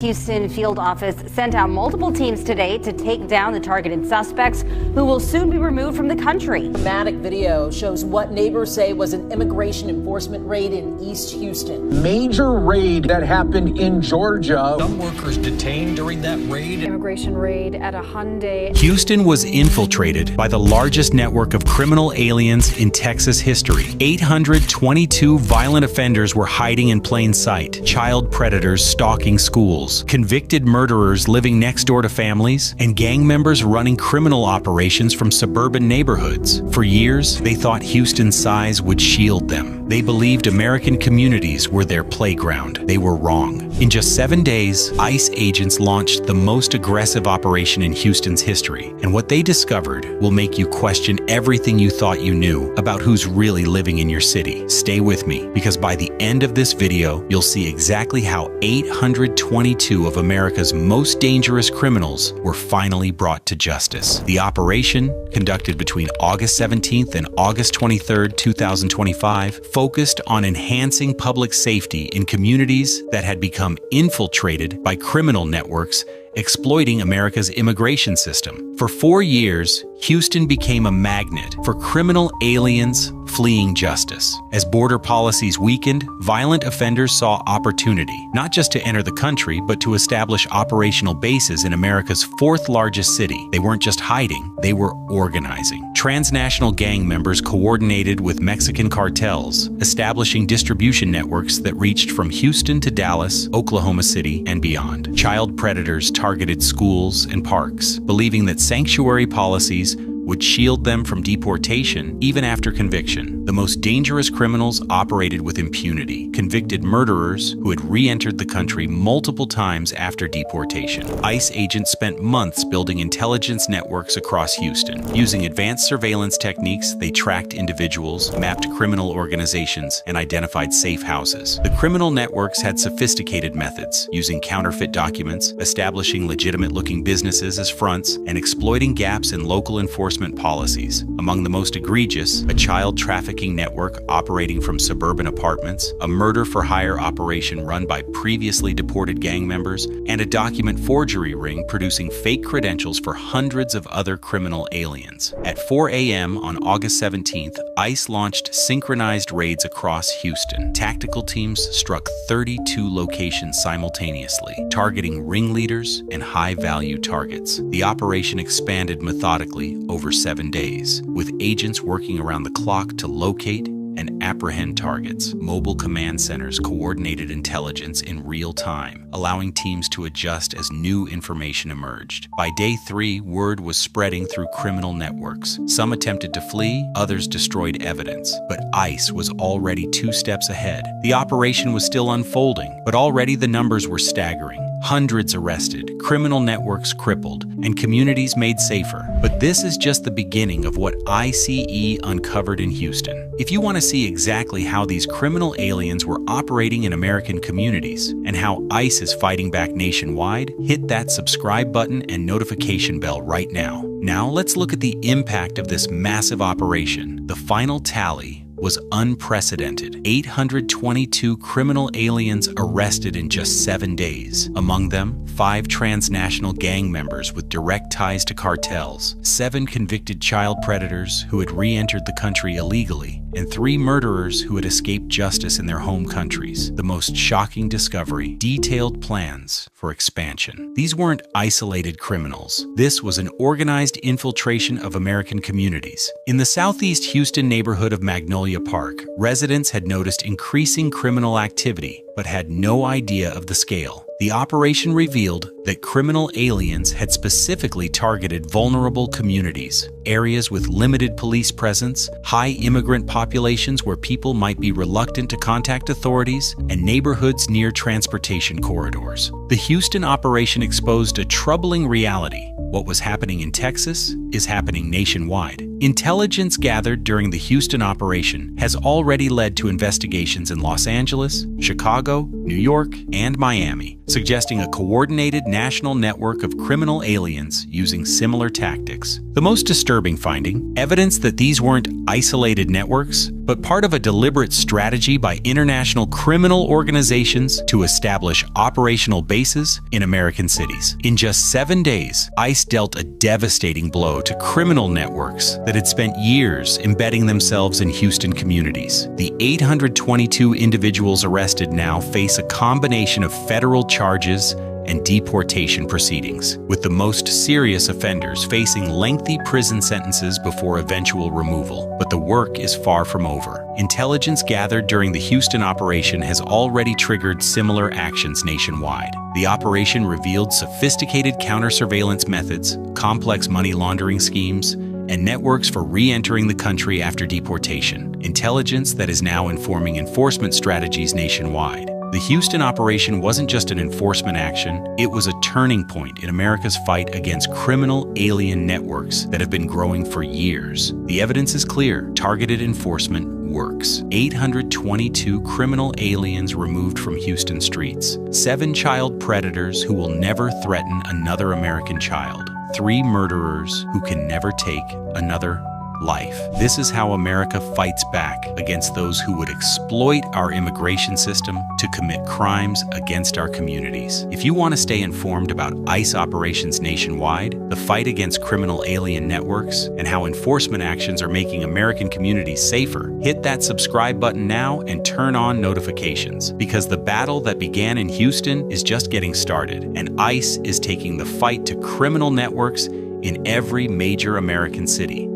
Houston field office sent out multiple teams today to take down the targeted suspects who will soon be removed from the country. Dramatic video shows what neighbors say was an immigration enforcement raid in East Houston. Major raid that happened in Georgia. Some workers detained during that raid. Immigration raid at a Hyundai. Houston was infiltrated by the largest network of criminal aliens in Texas history. 822 violent offenders were hiding in plain sight. Child predators stalking schools. Convicted murderers living next door to families, and gang members running criminal operations from suburban neighborhoods. For years, they thought Houston's size would shield them. They believed American communities were their playground. They were wrong. In just 7 days, ICE agents launched the most aggressive operation in Houston's history, and what they discovered will make you question everything you thought you knew about who's really living in your city. Stay with me, because by the end of this video, you'll see exactly how 822 of America's most dangerous criminals were finally brought to justice. The operation, conducted between August 17th and August 23rd, 2025, focused on enhancing public safety in communities that had become infiltrated by criminal networks exploiting America's immigration system. For 4 years, Houston became a magnet for criminal aliens fleeing justice. As border policies weakened, violent offenders saw opportunity, not just to enter the country, but to establish operational bases in America's fourth largest city. They weren't just hiding, they were organizing. Transnational gang members coordinated with Mexican cartels, establishing distribution networks that reached from Houston to Dallas, Oklahoma City, and beyond. Child predators targeted schools and parks, believing that sanctuary policies would shield them from deportation even after conviction. The most dangerous criminals operated with impunity, convicted murderers who had re-entered the country multiple times after deportation. ICE agents spent months building intelligence networks across Houston. Using advanced surveillance techniques, they tracked individuals, mapped criminal organizations, and identified safe houses. The criminal networks had sophisticated methods, using counterfeit documents, establishing legitimate-looking businesses as fronts, and exploiting gaps in local enforcement policies. Among the most egregious, a child trafficking network operating from suburban apartments, a murder-for-hire operation run by previously deported gang members, and a document forgery ring producing fake credentials for hundreds of other criminal aliens. At 4 a.m. on August 17th, ICE launched synchronized raids across Houston. Tactical teams struck 32 locations simultaneously, targeting ringleaders and high-value targets. The operation expanded methodically over 7 days, with agents working around the clock to locate and apprehend targets. Mobile command centers coordinated intelligence in real time, allowing teams to adjust as new information emerged. By day 3, word was spreading through criminal networks. Some attempted to flee, others destroyed evidence, but ICE was already 2 steps ahead. The operation was still unfolding, but already the numbers were staggering. Hundreds arrested, criminal networks crippled, and communities made safer. But this is just the beginning of what ICE uncovered in Houston. If you want to see exactly how these criminal aliens were operating in American communities and how ICE is fighting back nationwide, hit that subscribe button and notification bell right now. Now let's look at the impact of this massive operation. The final tally was unprecedented. 822 criminal aliens arrested in just 7 days. Among them, 5 transnational gang members with direct ties to cartels, 7 convicted child predators who had re-entered the country illegally, and 3 murderers who had escaped justice in their home countries. The most shocking discovery: detailed plans for expansion. These weren't isolated criminals. This was an organized infiltration of American communities. In the southeast Houston neighborhood of Magnolia Park, residents had noticed increasing criminal activity, but had no idea of the scale. The operation revealed that criminal aliens had specifically targeted vulnerable communities, areas with limited police presence, high immigrant populations where people might be reluctant to contact authorities, and neighborhoods near transportation corridors. The Houston operation exposed a troubling reality. What was happening in Texas is happening nationwide. Intelligence gathered during the Houston operation has already led to investigations in Los Angeles, Chicago, New York, and Miami, suggesting a coordinated national network of criminal aliens using similar tactics. The most disturbing finding: evidence that these weren't isolated networks, but part of a deliberate strategy by international criminal organizations to establish operational bases in American cities. In just 7 days, ICE dealt a devastating blow to criminal networks that had spent years embedding themselves in Houston communities. The 822 individuals arrested now face a combination of federal charges and deportation proceedings, with the most serious offenders facing lengthy prison sentences before eventual removal. But the work is far from over. Intelligence gathered during the Houston operation has already triggered similar actions nationwide. The operation revealed sophisticated counter-surveillance methods, complex money laundering schemes, and networks for re-entering the country after deportation. Intelligence that is now informing enforcement strategies nationwide. The Houston operation wasn't just an enforcement action, it was a turning point in America's fight against criminal alien networks that have been growing for years. The evidence is clear. Targeted enforcement works. 822 criminal aliens removed from Houston streets. 7 child predators who will never threaten another American child. 3 murderers who can never take another life. This is how America fights back against those who would exploit our immigration system to commit crimes against our communities. If you want to stay informed about ICE operations nationwide, the fight against criminal alien networks, and how enforcement actions are making American communities safer, hit that subscribe button now and turn on notifications, because the battle that began in Houston is just getting started, and ICE is taking the fight to criminal networks in every major American city.